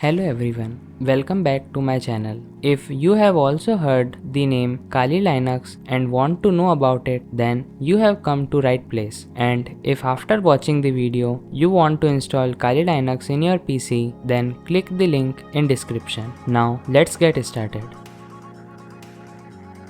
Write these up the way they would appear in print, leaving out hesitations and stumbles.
Hello everyone, welcome back to my channel. If you have also heard the name Kali Linux and want to know about it, then you have come to right place. And if after watching the video you want to install Kali Linux in your PC, then click the link in description. Now let's get started.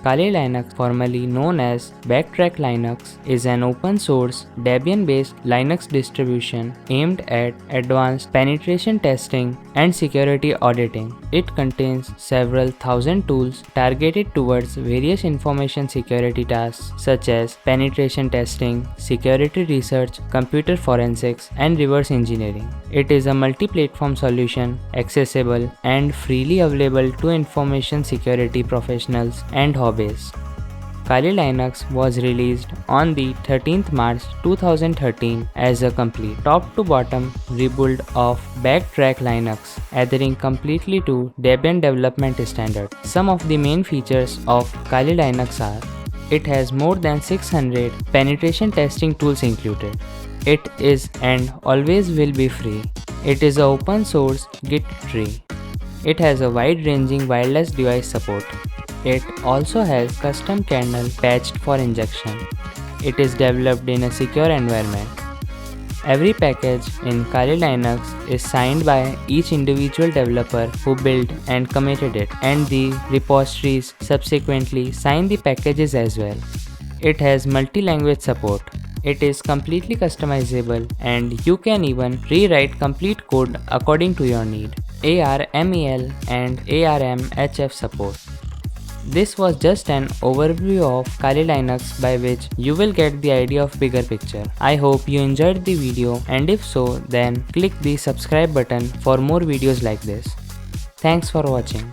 Kali Linux, formerly known as Backtrack Linux, is an open-source Debian-based Linux distribution aimed at advanced penetration testing and security auditing. It contains several thousand tools targeted towards various information security tasks such as penetration testing, security research, computer forensics, and reverse engineering. It is a multi-platform solution, accessible and freely available to information security professionals and hobbyists. Kali Linux was released on the 13th March 2013 as a complete top-to-bottom rebuild of Backtrack Linux, adhering completely to Debian development standards. Some of the main features of Kali Linux are: it has more than 600 penetration testing tools included. It is and always will be free. It is an open source Git tree. It has a wide-ranging wireless device support. It also has custom kernel patched for injection. It is developed in a secure environment. Every package in Kali Linux is signed by each individual developer who built and committed it, and the repositories subsequently sign the packages as well. It has multi-language support. It is completely customizable and you can even rewrite complete code according to your need. ARMEL and ARMHF support. This was just an overview of Kali Linux by which you will get the idea of bigger picture. I hope you enjoyed the video, and if so, then click the subscribe button for more videos like this. Thanks for watching.